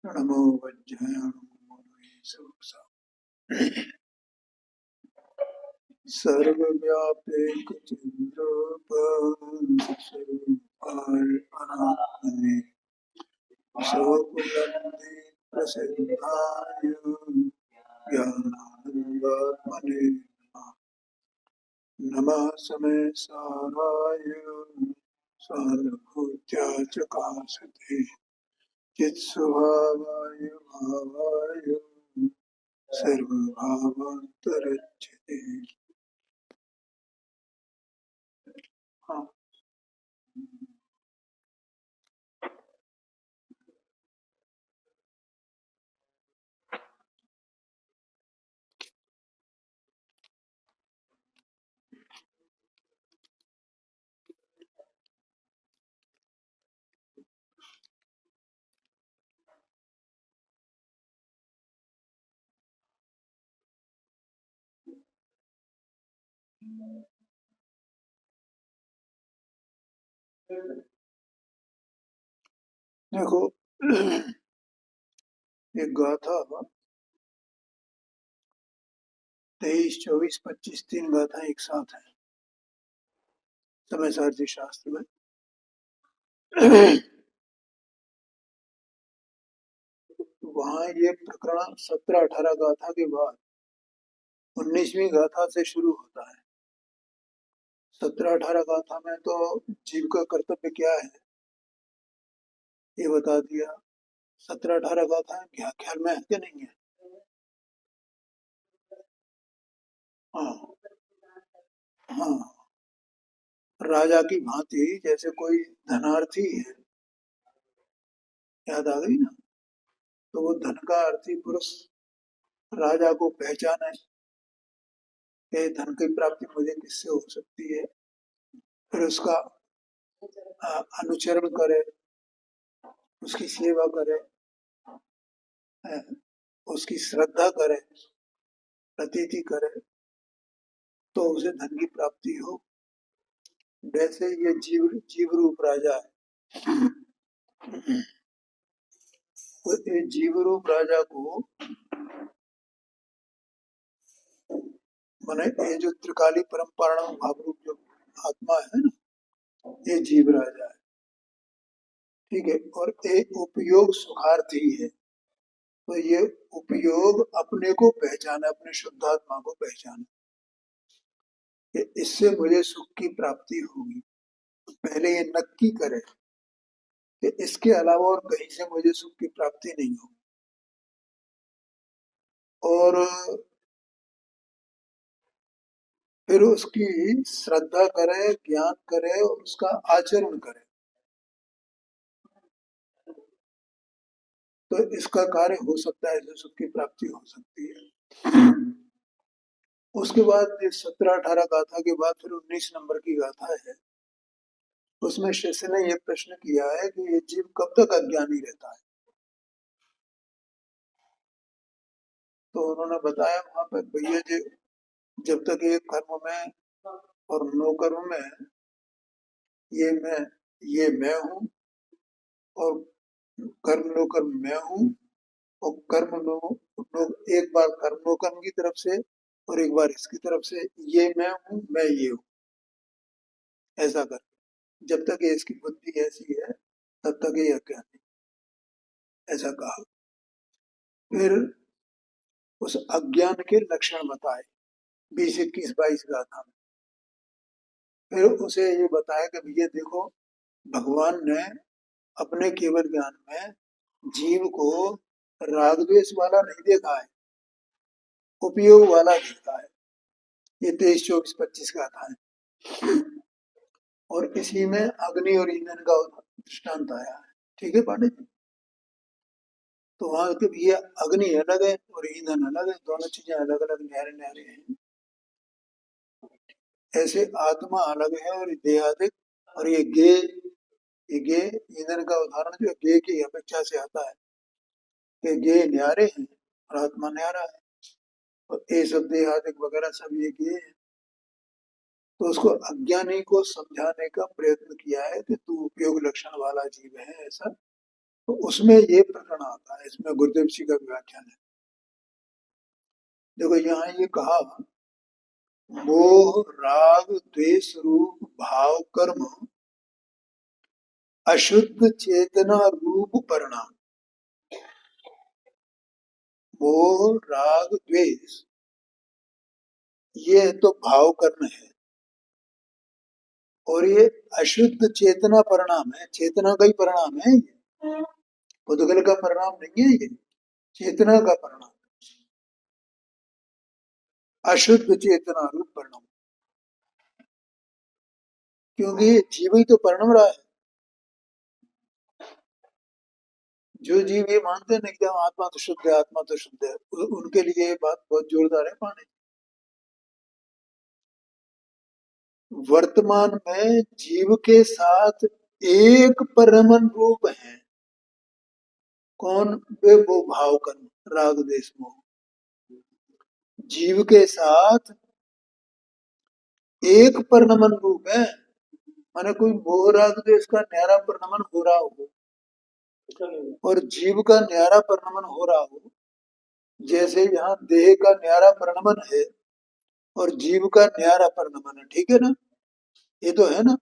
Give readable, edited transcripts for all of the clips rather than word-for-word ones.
नमो वज्रायणाय सर्वव्यापीकृतिरूपाय स्वकुलंदे प्रसिद्धाय ज्ञानानंदात्मने नमः समय साराय सारभूत्याचकाशते चित्स्वभावाय भावाय सर्वभावांतरच्यते। हाँ, देखो एक गाथा 23, 24, 25 तीन गाथा एक साथ है समय सारथी शास्त्र में। वहाँ ये प्रकरण 17-18 गाथा के बाद 19वीं गाथा से शुरू होता है। 17-18 गाथा में तो जीव का कर्तव्य क्या है ये बता दिया। 17-18 गाथा क्या ख्याल में है कि नहीं है? हाँ हाँ, राजा की भांति जैसे कोई धनार्थी है, याद आ गई ना? तो वो धन का अर्थी पुरुष राजा को पहचाने कि धन की प्राप्ति मुझे किससे हो सकती है, फिर उसका अनुचरण करे, उसकी सेवा करे, अ, उसकी श्रद्धा करे, प्रतीति करे, तो उसे धन की प्राप्ति हो। वैसे ये जीव जीव रूप राजा है। तो ये जीव रूप राजा को माने ये जो त्रिकाली परम्परा भाव रूप जो आत्मा है ना, ये जीव राजा है, ठीक है। और ये उपयोग सुखार्थी है। तो ये उपयोग अपने को पहचाने, अपने शुद्धात्मा को पहचाने कि इससे मुझे सुख की प्राप्ति होगी। पहले ये नक्की करे कि इसके अलावा और कहीं से मुझे सुख की प्राप्ति नहीं होगी। और फिर उसकी श्रद्धा करे, ज्ञान करे और उसका आचरण करे, तो इसका कार्य हो सकता है, इससे सुख की प्राप्ति हो सकती है। उसके बाद 17-18 गाथा के बाद फिर 19 नंबर की गाथा है। उसमें शिष्य ने यह प्रश्न किया है कि ये जीव कब तक अज्ञानी रहता है। तो उन्होंने बताया वहां पर भैया जी, जब तक ये कर्म में और नो कर्म में ये मैं हूँ, और कर्म नो कर्म मैं हूँ, और कर्म नो नो एक बार कर्म नो कर्म की तरफ से और एक बार इसकी तरफ से, ये मैं ये हूँ, ऐसा कर जब तक ये इसकी बुद्धि ऐसी है तब तक ये अज्ञानी, ऐसा कहा। फिर उस अज्ञान के लक्षण बताए 20, 21, 22 गाथा में। फिर उसे ये बताया कि भैया देखो, भगवान ने अपने केवल ज्ञान में जीव को राग द्वेष वाला नहीं देखा है, उपयोग वाला देखा है। ये 23, 24, 25 गाथा है। और इसी में अग्नि और ईंधन का दृष्टांत आया है, ठीक है पांडे जी? तो वहां के भैया अग्नि अलग है और ईंधन अलग है, दोनों चीजें अलग अलग न्यारे न्यारे हैं। ऐसे आत्मा अलग है और देहादिक, और ये गे ईंधन का उदाहरण जो गे की अपेक्षा से आता है कि गे न्यारे हैं और आत्मा न्यारा है, और ये सब देहादिक वगैरह सब ये गे है। तो उसको अज्ञानी को समझाने का प्रयत्न किया है कि तू उपयोग लक्षण वाला जीव है ऐसा, तो उसमें ये प्रकरण आता है, इसमें गुरुदेव जी का व्याख्यान है। देखो यहाँ ये कहा, मोह राग द्वेष रूप भाव कर्म अशुद्ध चेतना रूप परिणाम। मोह राग द्वेष ये तो भाव कर्म है, और ये अशुद्ध चेतना परिणाम है। चेतना का ही परिणाम है ये, पुद्गल का परिणाम नहीं है ये, चेतना का परिणाम, अशुद्ध चेतना रूप परिणाम। क्योंकि ये जीव ही तो परिणम रहा है। जो जीव ये मानते हैं ना कि आत्मा तो शुद्ध है, आत्मा तो शुद्ध है, उनके लिए ये बात बहुत जोरदार है पानी। वर्तमान में जीव के साथ एक परमन रूप है। कौन? वे वो भाव कर्म राग द्वेष मोह जीव के साथ एक परिणमन रूप है। माने कोई मोह राग द्वेष का न्यारा परिणमन हो रहा हो और जीव का न्यारा परिणमन हो रहा हो, जैसे यहाँ देह का न्यारा परिणमन है और जीव का न्यारा परिणमन है, ठीक है ना? ये तो है ना?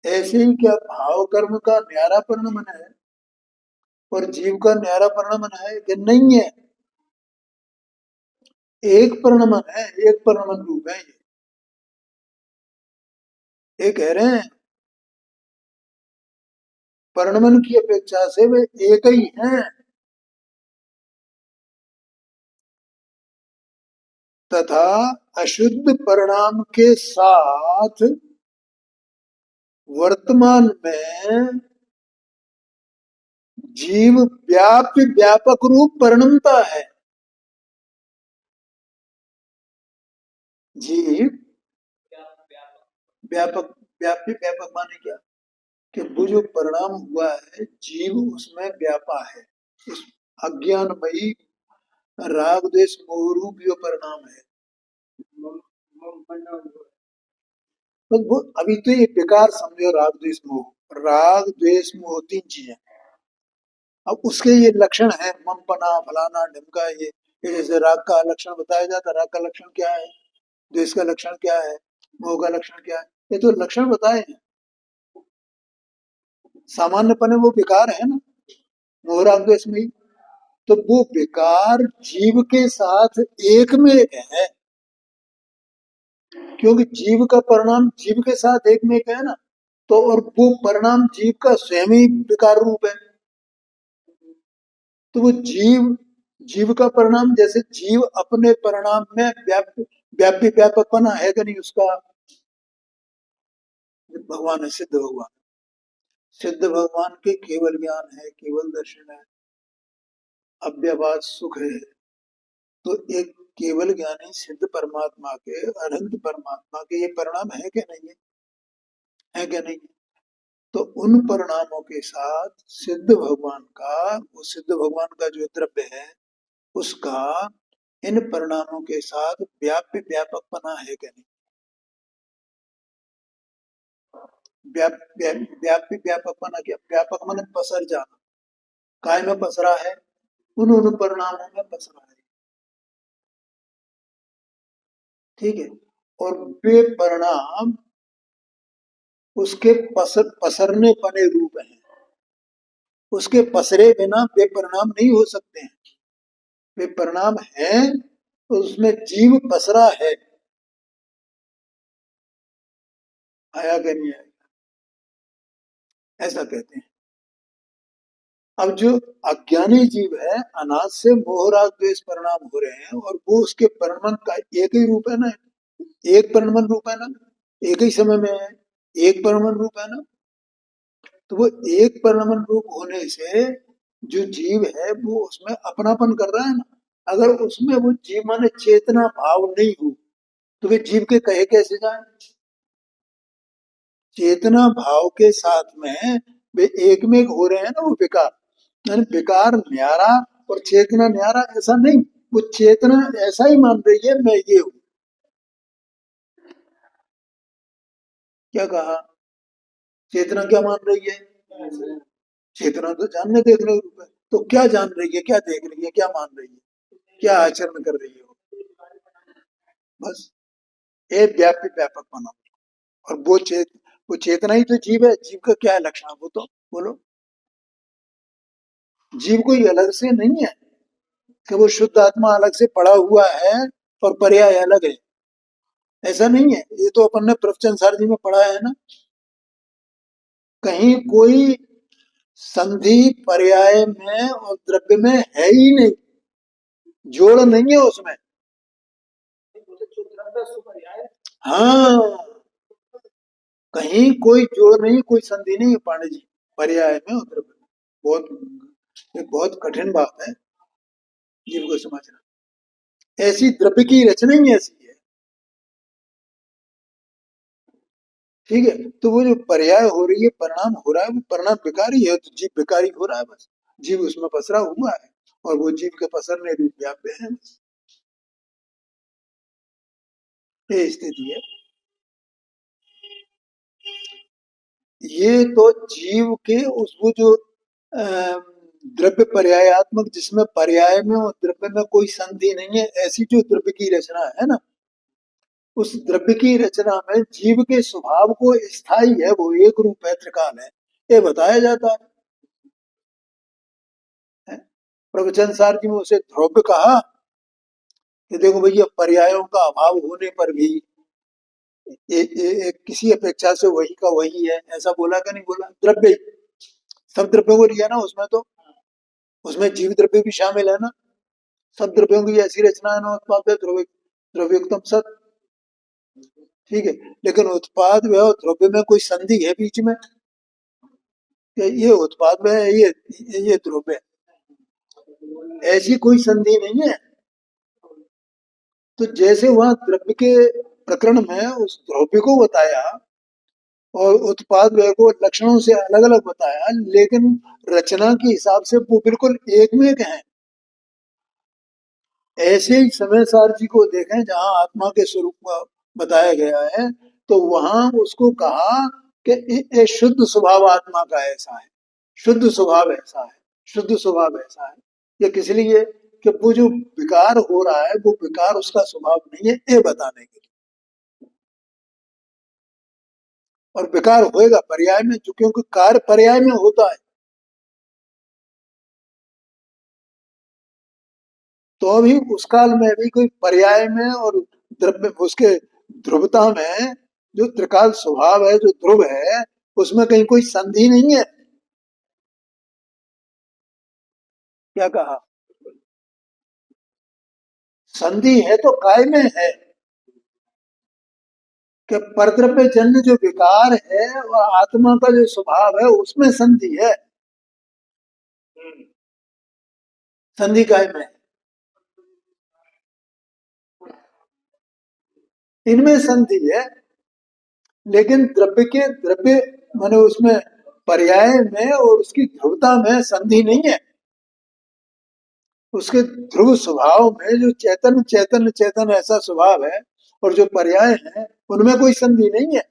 ऐसे ही क्या भाव कर्म का न्यारा परिणमन है और जीव का न्यारा परिणमन है कि नहीं है? एक परिणमन है, एक परिणमन रूप है ये कह रहे हैं। परिणमन की अपेक्षा से वे एक ही हैं। तथा अशुद्ध परिणाम के साथ वर्तमान में जीव व्याप्य व्यापक रूप परिणमता है। जीव व्यापक, व्याप्य व्यापक माने क्या कि वो जो परिणाम हुआ है जीव उसमें व्यापा है। इस अज्ञानमयी राग द्वेष मोह रूप जो परिणाम है, तो वो अभी तो ये बेकार समझो। राग द्वेष मोह, राग द्वेष मोह तीन चीजें। अब उसके ये लक्षण है, ममपना फलाना ढिमका, ये जैसे राग का लक्षण बताया जाता है। राग का लक्षण क्या है, द्वेष का लक्षण क्या है, मोह का लक्षण क्या है, ये तो लक्षण बताए हैं। सामान्यपने वो विकार है ना, मोह राग द्वेष में ही। तो वो विकार जीव के साथ एक में एक है, क्योंकि जीव का परिणाम जीव के साथ एक में एक है ना। तो और वो परिणाम जीव का स्वयं ही विकार रूप है। तो वो जीव, जीव का परिणाम, जैसे जीव अपने परिणाम में व्याप्य व्यापकपना है कि नहीं उसका? भगवान है, सिद्ध भगवान, सिद्ध भगवान के केवल ज्ञान है, केवल दर्शन है, अव्यवाद सुख है। तो एक केवल ज्ञानी सिद्ध परमात्मा के, अनंत परमात्मा के ये परिणाम है कि नहीं है कि नहीं? तो उन परिणामों के साथ सिद्ध भगवान का, वो सिद्ध भगवान का जो द्रव्य है उसका इन परिणामों के साथ व्याप्य व्यापकपना है कि नहीं? व्याप्य व्यापकपना क्या? व्यापक माने पसर जाना। काय में पसरा है? उन परिणामों में पसरा है, ठीक है। और वे परिणाम उसके पसरने पने रूप हैं। उसके पसरे बिना वे परिणाम नहीं हो सकते हैं। वे परिणाम हैं तो उसमें जीव पसरा है, आया कि नहीं आया, ऐसा कहते हैं। अब जो अज्ञानी जीव है, अनाद से मोह राग द्वेष परिणाम हो रहे हैं और वो उसके परिणमन का एक ही रूप है ना, एक परिणमन रूप है ना, एक ही समय में है, एक परिणमन रूप है ना। तो वो एक परिणमन रूप होने से जो जीव है वो उसमें अपनापन कर रहा है ना। अगर उसमें वो जीव माने चेतना भाव नहीं हो तो वे जीव के कहे कैसे जाए? चेतना भाव के साथ में वे एक में एक हो रहे हैं ना, वो विकार। यानी विकार न्यारा और चेतना न्यारा ऐसा नहीं। वो चेतना ऐसा ही मान रही है मैं ये हूं। क्या कहा? चेतना क्या मान रही है? चेतना तो जानने देखने रूप है। तो क्या जान रही है, क्या देख रही है, क्या मान रही है, क्या आचरण कर रही है वो? बस ये व्यापी व्यापक बना। और वो चेतना ही तो जीव है। जीव का क्या है लक्षण, वो तो बोलो। जीव कोई अलग से नहीं है कि वो शुद्ध आत्मा अलग से पड़ा हुआ है और पर्याय अलग है। ऐसा नहीं है। ये तो अपन ने प्रवचन सारणी में पढ़ा है ना। कहीं कोई संधि पर्याय में और द्रव्य में है ही नहीं। जोड़ नहीं है उसमें। हाँ, कहीं कोई जोड़ नहीं, कोई संधि नहीं है पांडे जी, पर्याय में और द्रव्य में। बहुत, ये बहुत कठिन बात है जीव को समझना। ऐसी द्रव्य की रचना ही ऐसी है। ठीक है। तो वो जो पर्याय हो रही है, परिणाम हो रहा है, वो परिणाम विकारी है, तो जीव विकारी हो रहा है बस। जीव उसमें पसरा हुआ है और वो जीव के पसरने रूप व्याप्य है बस। ये स्थिति है। ये तो जीव के उस वो जो द्रव्य पर्यायात्मक, जिसमें पर्याय में और द्रव्य में कोई संधि नहीं है, ऐसी जो द्रव्य की रचना है ना, उस द्रव्य की रचना में जीव के स्वभाव को स्थायी है, वो एक रूप है, त्रिकाल है, ये बताया जाता है। प्रवचन सार जी में उसे ध्रुव कहा कि देखो भैया, पर्यायों का अभाव होने पर भी किसी अपेक्षा से वही का वही है, ऐसा बोला का नहीं बोला? द्रव्य ही, सब द्रव्यों को लिया ना उसमें, तो उसमें जीव द्रव्य भी शामिल है ना। सब द्रव्यों की ऐसी रचना है ना, उत्पाद है द्रव्य, द्रव्योत्तम सत। ठीक है। लेकिन उत्पाद में और द्रव्य में कोई संधि है बीच में कि ये उत्पाद में है, ये द्रव्य है, ऐसी कोई संधि नहीं है। तो जैसे वहां द्रव्य के प्रकरण में उस द्रव्य को बताया और उत्पाद व्यय को लक्षणों से अलग अलग बताया, लेकिन रचना के हिसाब से वो बिल्कुल एक में एक है। ऐसे ही समय सार जी को देखें, जहां आत्मा के स्वरूप का बताया गया है, तो वहां उसको कहा कि ये शुद्ध स्वभाव आत्मा का ऐसा है, शुद्ध स्वभाव ऐसा है, शुद्ध स्वभाव ऐसा है। ये किस लिए? कि वो जो विकार हो रहा है, वो विकार उसका स्वभाव नहीं है, ये बताने के लिए। और विकार होएगा पर्याय में, क्योंकि कार्य पर्याय में होता है। तो अभी उस काल में भी कोई पर्याय में और द्रव्य, उसके ध्रुवता में जो त्रिकाल स्वभाव है, जो ध्रुव है, उसमें कहीं कोई संधि नहीं है। क्या कहा? संधि है तो काय में है कि परद्रव्य जन्य जो विकार है और आत्मा का जो स्वभाव है, उसमें संधि है। संधि काय में है? इनमें संधि है। लेकिन द्रव्य के द्रव्य माने उसमें पर्याय में और उसकी ध्रुवता में संधि नहीं है। उसके ध्रुव स्वभाव में जो चैतन्य चैतन्य चैतन्य ऐसा स्वभाव है, और जो पर्याय है उनमें कोई संधि नहीं है।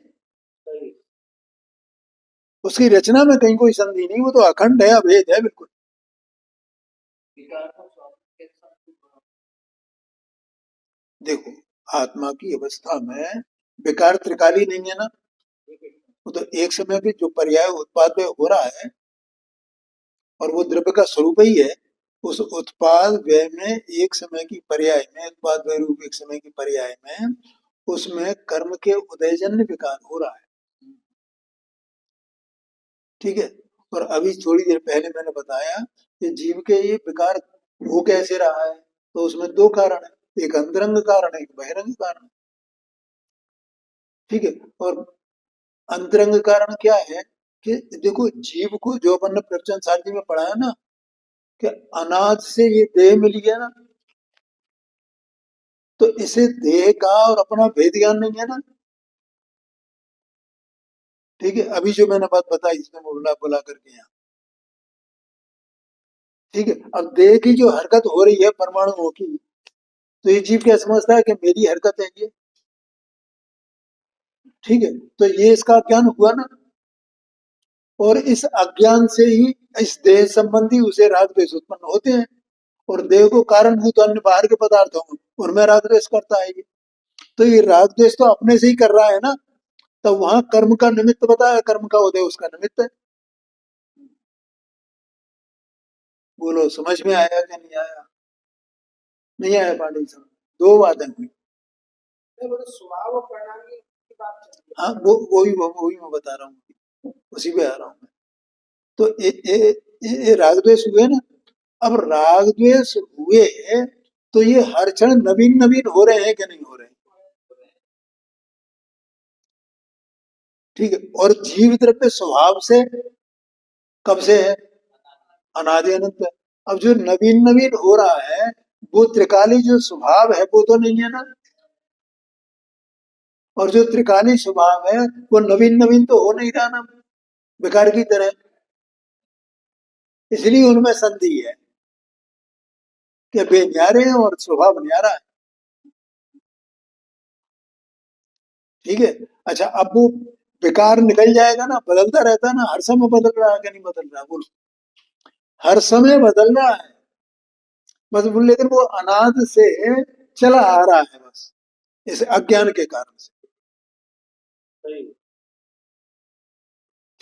उसकी रचना में कहीं कोई संधि नहीं, वो तो अखंड है, अभेद है बिल्कुल। देखो, आत्मा की अवस्था में विकार त्रिकाली नहीं है ना। वो तो एक समय भी जो पर्याय उत्पाद में हो रहा है, और वो द्रव्य का स्वरूप ही है। उस उत्पाद व्यय में एक समय की पर्याय में, उत्पाद व्यय रूप एक समय की पर्याय में, उसमें कर्म के उदयजन्य विकार हो रहा है। ठीक है। और अभी थोड़ी देर पहले मैंने बताया कि जीव के ये विकार हो कैसे रहा है, तो उसमें दो कारण है, एक अंतरंग कारण है, एक बहिरंग कारण है। ठीक है। और अंतरंग कारण क्या है कि देखो, जीव को जो अपन ने प्रवचन सारणी में पढ़ा है ना, कि अनाज से ये देह मिल गया ना, तो इसे देह का और अपना भेद ज्ञान नहीं है ना। ठीक है। अभी जो मैंने बात बताई, इसमें बोला बोला करके यहाँ। ठीक है। अब देह की जो हरकत हो रही है परमाणुओं की, तो ये जीव क्या समझता है कि मेरी हरकत है ये। ठीक है। तो ये इसका ज्ञान हुआ ना। और इस अज्ञान से ही इस देह संबंधी उसे राग द्वेष उत्पन्न होते हैं। और देह को कारणभूत अन्य बाहर के पदार्थ हों उनमें राग द्वेष करता है ये। तो ये राग द्वेष तो अपने से ही कर रहा है ना, तो वहां कर्म का निमित्त बताया, कर्म का उदय उसका निमित्त है। बोलो समझ में आया कि नहीं आया? नहीं आया पांडे साहब? दो बातें हुई। हाँ वही मैं बता रहा हूँ, उसी पे आ रहा हूँ मैं। तो ये राग द्वेष हुए ना। अब राग द्वेष हुए तो ये हर क्षण नवीन नवीन हो रहे हैं कि नहीं हो रहे हैं? ठीक है। और जीव द्रव्य स्वभाव से कब से है? अनादि अनंत है। अब जो नवीन नवीन हो रहा है वो त्रिकाली जो स्वभाव है वो तो नहीं है ना। और जो त्रिकाली स्वभाव है वो नवीन नवीन तो हो नहीं रहा ना, बेकार की तरह। इसलिए उनमें संधि है कि वे न्यारे हैं और स्वभाव न्यारा है। ठीक है। अच्छा अब वो बेकार निकल जाएगा ना, बदलता रहता है ना, हर समय बदल रहा है कि नहीं बदल रहा है? बोलो। हर समय बदल रहा है बस, लेकिन वो अनाद से चला आ रहा है बस, इस अज्ञान के कारण से।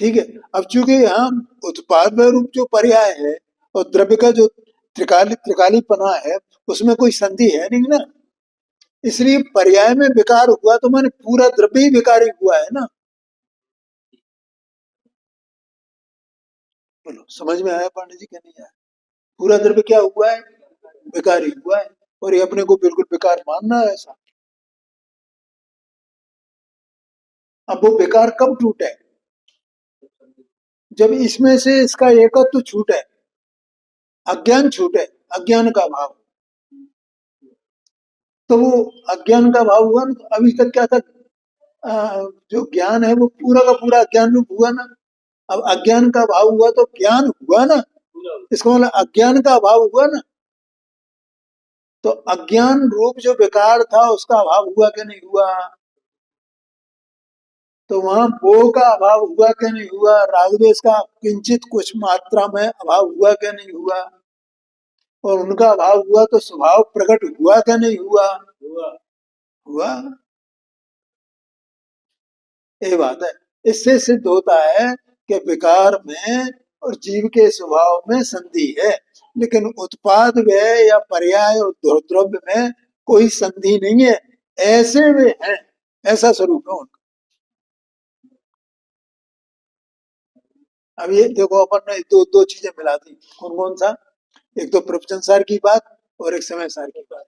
ठीक है। अब चूंकि यहाँ उत्पाद रूप जो पर्याय है और द्रव्य का जो त्रिकाली त्रिकाली पना है उसमें कोई संधि है नहीं ना, इसलिए पर्याय में विकार हुआ तो मैंने पूरा द्रव्य ही विकारी हुआ है ना। बोलो समझ में आया पांडे जी क्या नहीं आया? पूरा द्रव्य क्या हुआ है? विकारी हुआ है। और ये अपने को बिल्कुल बेकार मानना है ऐसा। अब वो बेकार कब टूटे? जब इसमें से इसका एकत्व छूटे, अज्ञान छूटे, अज्ञान का भाव। तो वो अज्ञान का भाव हुआ ना, तो अभी तक क्या था? जो ज्ञान है वो पूरा का पूरा अज्ञान रूप हुआ ना। अब अज्ञान का भाव हुआ तो ज्ञान हुआ ना, इसका मतलब अज्ञान का भाव हुआ ना। तो अज्ञान रूप जो विकार था उसका अभाव हुआ कि नहीं हुआ? तो वहां मोह का अभाव हुआ कि नहीं हुआ? रागद्वेष का किंचित कुछ मात्रा में अभाव हुआ कि नहीं हुआ? और उनका अभाव हुआ तो स्वभाव प्रकट हुआ कि नहीं हुआ? हुआ। ये बात है। इससे सिद्ध होता है कि विकार में और जीव के स्वभाव में संधि है, लेकिन उत्पाद व्यय या पर्याय और द्रव्य में कोई संधि नहीं है। ऐसे वे हैं, ऐसा स्वरूप है उनका। अब ये देखो अपन ने दो दो चीजें मिला दी, कौन कौन सा? एक तो प्रवचन सार की बात और एक समय सार की बात।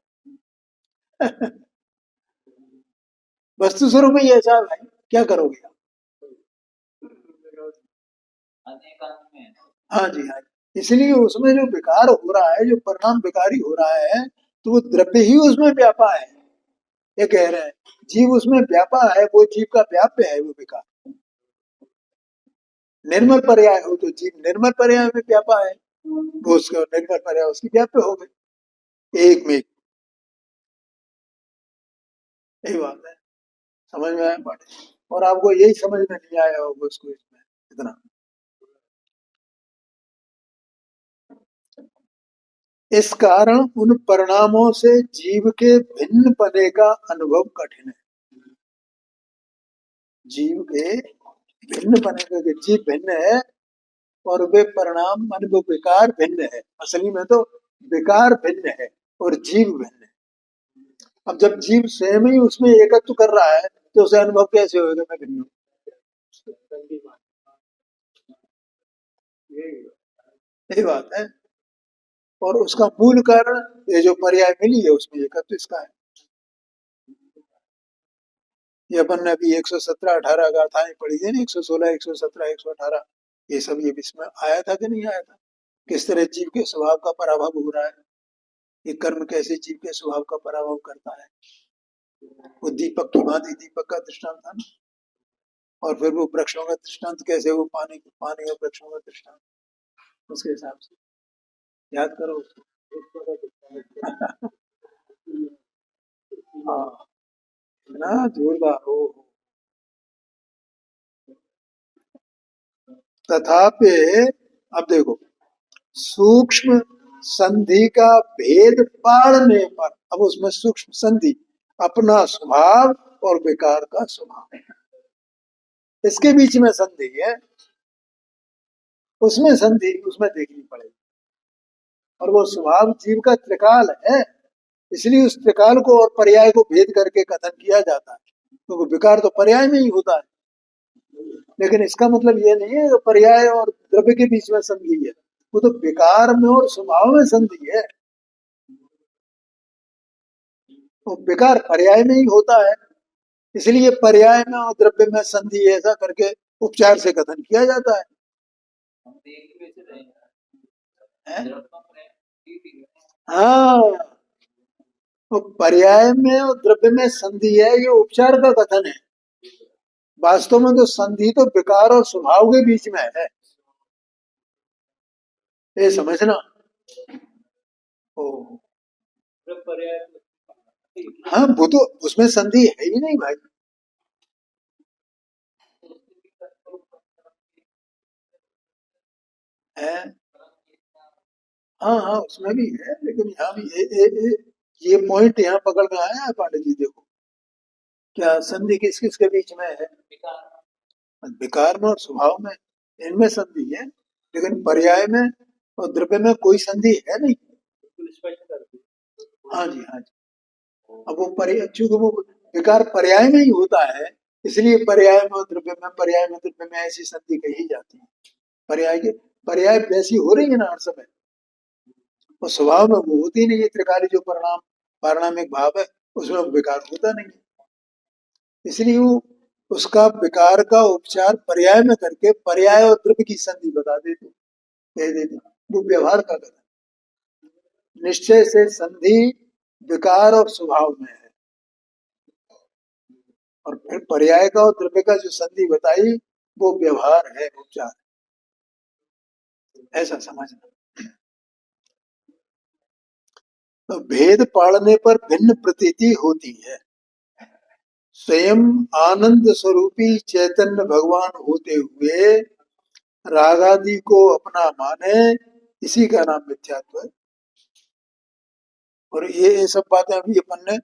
वस्तु स्वरूप में ये ऐसा है भाई, क्या करोगे आप? हाँ जी हाँ जी। इसलिए उसमें जो विकार हो रहा है, जो परिणाम विकारी हो रहा है, तो वो द्रव्य ही उसमें व्यापा है, ये कह रहे हैं। जीव उसमें व्यापा है, वो जीव का व्याप्य है वो विकार। निर्मल पर्याय हो तो जीव निर्मल पर्याय में व्यापा है, वो उसका निर्मल पर्याय उसकी व्याप्य हो गई एक में। यही बात है। समझ में आया बात? और आपको यही समझ में नहीं आया होगा उसको इसमें इतना। इस कारण उन परिणामों से जीव के भिन्न पने का अनुभव कठिन है। जीव के भिन्न पने का, कि जीव भिन्न है और वे परिणाम मान वो विकार भिन्न है। असली में तो विकार भिन्न है और जीव भिन्न है। अब जब जीव स्वयं ही उसमें एकत्व कर रहा है तो उसे अनुभव कैसे होगा मैं भिन्न हूँ? यही बात है। और उसका मूल कारण ये जो पर्याय मिली है उसमें एकत्व इसका है। ये अपन ने अभी 117 18 गाथाएं पढ़ी थी ना, 116 117 118, ये सब ये इसमें आया था कि नहीं आया था? किस तरह जीव के स्वभाव का पराभव हो रहा है, ये कर्म कैसे जीव के स्वभाव का पराभव करता है। वो दीपक की भांति दीपक का दृष्टांत था ना। और फिर वो वृक्षों का दृष्टांत कैसे, वो पानी पानी और वृक्षों का दृष्टांत, उसके हिसाब से याद करो उसको। हाँ, इतना जोरदार हो। तथापि अब देखो, सूक्ष्म संधि का भेद पाड़ने पर, अब उसमें सूक्ष्म संधि अपना स्वभाव और विकार का स्वभाव, इसके बीच में संधि है, उसमें संधि उसमें देखनी पड़ेगी। और वो स्वभाव जीव का त्रिकाल है, इसलिए उस त्रिकाल को और पर्याय को भेद करके कथन किया जाता है, क्योंकि तो विकार तो पर्याय में ही होता है। लेकिन इसका मतलब ये नहीं है कि पर्याय और द्रव्य के बीच में संधि है, वो तो विकार में और स्वभाव में संधि है। तो विकार पर्याय में ही होता है, इसलिए पर्याय में और द्रव्य में संधि ऐसा करके उपचार से कथन किया जाता है। हाँ, तो पर्याय में और द्रव्य में संधि है, ये उपचार का कथन है। वास्तव में तो संधि तो विकार और स्वभाव के बीच में है, ये समझना। ओ, हाँ, वो तो उसमें संधि है ही नहीं भाई। है, हाँ हाँ, उसमें भी है, लेकिन यहाँ भी ये पॉइंट यहाँ पकड़ में आया है पांडे जी, देखो क्या संधि किस किस के बीच में है, विकार में और स्वभाव में, इनमें संधि है, लेकिन पर्याय में और द्रव्य में कोई संधि है नहीं। हाँ जी, हाँ जी। अब वो पर्याय, चूंकि वो विकार पर्याय में ही होता है, इसलिए पर्याय में और द्रव्य में, पर्याय में द्रव्य में ऐसी संधि कही जाती है। पर्याय के पर्याय वैसी हो रही है ना हर समय, और स्वभाव में वो होती नहीं है। त्रिकाली जो परिणाम पारिणामिक भाव है, उसमें विकार होता नहीं है, इसलिए वो उसका विकार का उपचार पर्याय में करके पर्याय और द्रव्य की संधि बता देते, कह देते, वो व्यवहार का कथन। निश्चय से संधि विकार और स्वभाव में है, और फिर पर्याय का और द्रव्य का जो संधि बताई वो व्यवहार है, उपचार, ऐसा समझना। तो भेद पाड़ने पर भिन्न प्रतीति होती है। स्वयं आनंद स्वरूपी चैतन्य भगवान होते हुए रागादि को अपना माने, इसी का नाम मिथ्यात्व है। और ये सब बातें अभी अपन ने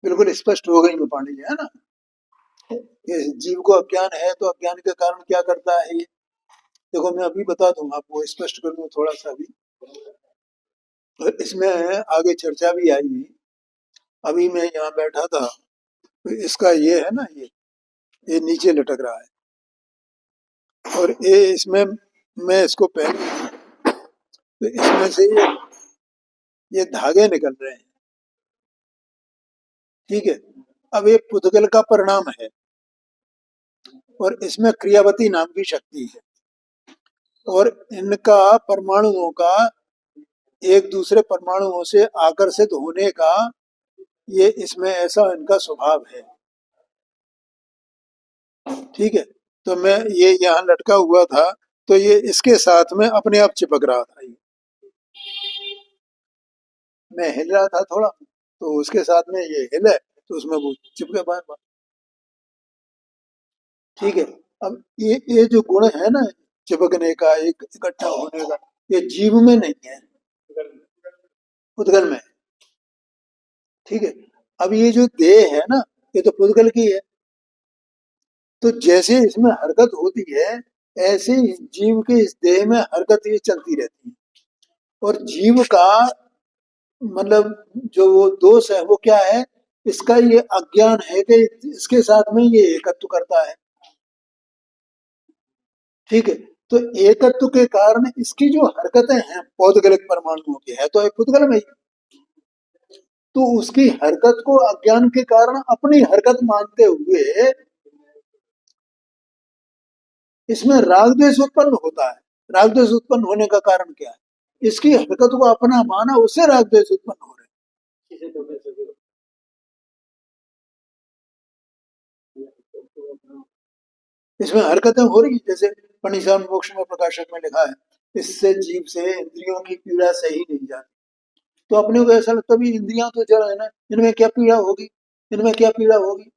बिल्कुल स्पष्ट हो गई पानी है ना। ये जीव को अज्ञान है, तो अज्ञान के कारण क्या करता है ये, देखो मैं अभी बता दूंगा आपको, स्पष्ट कर दूं थोड़ा सा भी। तो इसमें आगे चर्चा भी आई। अभी मैं यहाँ बैठा था, तो इसका ये है ना, ये नीचे लटक रहा है, और ये इसमें मैं इसको पहले, तो इसमें से ये धागे निकल रहे हैं, ठीक है। अब ये पुद्गल का परिणाम है, और इसमें क्रियावती नाम की शक्ति है, और इनका परमाणुओं का एक दूसरे परमाणुओं से आकर्षित होने का, ये इसमें ऐसा इनका स्वभाव है, ठीक है। तो मैं ये यहाँ लटका हुआ था, तो ये इसके साथ में अपने आप चिपक रहा था, ये मैं हिल रहा था थोड़ा, तो उसके साथ में ये हिले, तो उसमें वो चिपके बार बार, ठीक है। अब ये जो गुण है ना, चिपकने का, एक इकट्ठा होने का, ये जीव में नहीं है, पुद्गल में, ठीक है। अब ये जो देह है ना, ये तो पुद्गल की है, तो जैसे इसमें हरकत होती है, ऐसे ही जीव के इस देह में हरकत ये चलती रहती है। और जीव का मतलब जो वो दोष है वो क्या है, इसका ये अज्ञान है कि इसके साथ में ये एकत्व करता है, ठीक है। तो एकत्व के कारण इसकी जो हरकतें हैं पौद्गलिक परमाणुओं की, है तो एक पुद्गल में ही, तो उसकी हरकत को अज्ञान के कारण अपनी हरकत मानते हुए इसमें राग द्वेष उत्पन्न होता है। राग द्वेष उत्पन्न होने का कारण क्या है, इसकी हरकत को अपना माना, उससे राग द्वेष उत्पन्न हो रहे हैं। इसमें हरकतें हो रही, जैसे पनिशान मोक्ष में प्रकाशक में लिखा है, इससे जीव से इंद्रियों की पीड़ा सही नहीं जाती। तो अपने को ऐसा लगता है इंद्रियां तो जड़ है ना, इनमें क्या पीड़ा होगी, इनमें क्या पीड़ा होगी,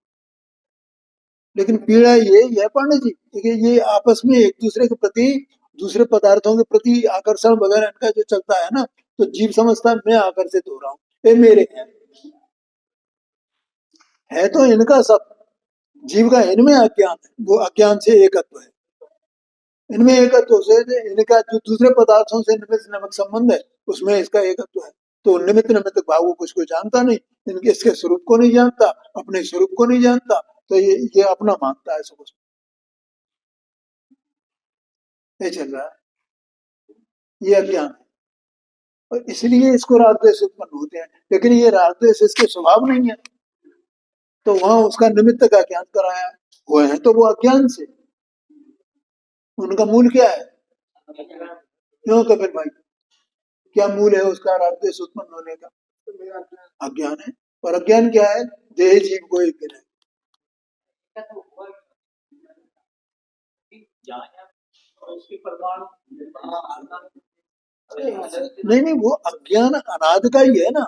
लेकिन पीड़ा ये है पंडित जी कि ये आपस में एक दूसरे के प्रति, दूसरे पदार्थों के प्रति आकर्षण वगैरह इनका जो चलता है ना, तो जीव समझता है मैं आकर्षित हो रहा हूँ, ये मेरे हैं। है तो इनका सब, जीव का इनमें अज्ञान है, वो अज्ञान से एकत्व है। इनमें एकत्व से इनका जो दूसरे पदार्थों से निमित्त नमक संबंध है, उसमें इसका एकत्व है। तो निमित्त निमित्त भाव को कुछ को जानता नहीं, इनके इसके स्वरूप को नहीं जानता, अपने स्वरूप को नहीं जानता, तो ये अपना मानता है सब, ये चल रहा है, ये अज्ञान है। और इसलिए इसको राग द्वेष उत्पन्न होते हैं, लेकिन ये राग द्वेष इसके स्वभाव नहीं है, तो वहां उसका निमित्त का ज्ञान कराया है। वो है तो वो अज्ञान से, उनका मूल क्या है? क्यों कपिल भाई, क्या मूल है उसका राग द्वेष उत्पन्न होने का? अज्ञान है। और अज्ञान क्या है? देह जीव को एक दिन है। नहीं नहीं, वो अज्ञान अनादि का ही है ना,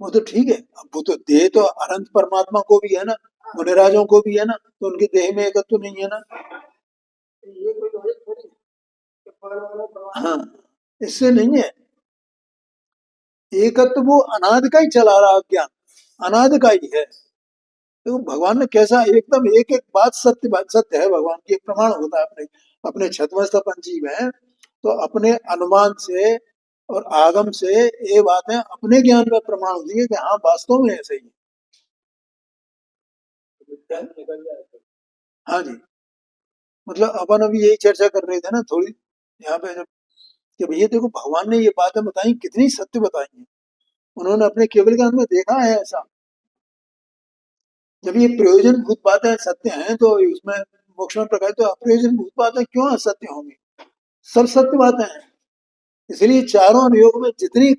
वो तो ठीक है। अब वो तो देह तो अनंत परमात्मा को भी है ना, मुनिराजों को भी है ना, तो उनके देह में एकत्व तो नहीं है ना। हाँ, इससे नहीं है, एकत्व वो अनादि का ही चला रहा अज्ञान, अनादि का ही है। तो भगवान ने कैसा एकदम एक एक बात सत्य है, भगवान की एक प्रमाण होता है अपने, अपने छतमस्त पंजीव है, तो अपने अनुमान से और आगम से ये बातें अपने ज्ञान में प्रमाण होती है कि हाँ वास्तव में ऐसे ही है। हाँ जी, मतलब अपन अभी यही चर्चा कर रहे थे ना थोड़ी यहाँ पे, जब कि भैया देखो भगवान ने ये बातें बताई, कितनी सत्य बताई है, उन्होंने अपने केवल ज्ञान में देखा है ऐसा। जब ये प्रयोजन भूत बातें सत्य हैं तो उसमें मोक्ष में प्रकाश, तो अप्रयोजन भूत बातें क्यों असत्य होंगी? सब सत्य बातें हैं। इसलिए चारों अनुयोग में जितनी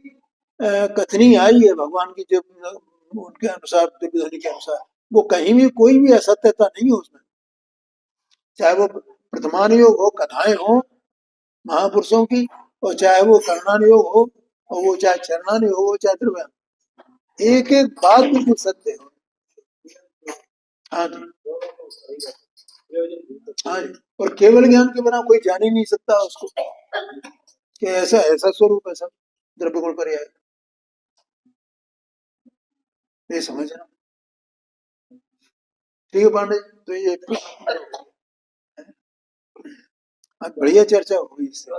कथनी आई है भगवान की, जो उनके अनुसार दिव्य ध्वनि के अनुसार, वो कहीं भी कोई भी असत्यता नहीं है उसमें। चाहे वो प्रथमानुयोग हो, कथाएं हो महापुरुषों की, और चाहे वो कर्णानुयोग हो, और वो चाहे चरणानुयोग हो, चाहे त्रिव्याम, एक एक बात बिल्कुल सत्य हो। हाँ जी, हाँ जी। और केवल ज्ञान के बिना कोई जान ही नहीं सकता उसको कि ऐसा ऐसा स्वरूप है सब, द्रव्य गुण पर्याय, ये समझना। ठीक है पांडे जी, तो ये आज बढ़िया चर्चा हुई इससे।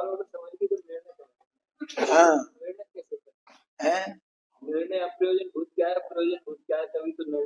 हाँ है।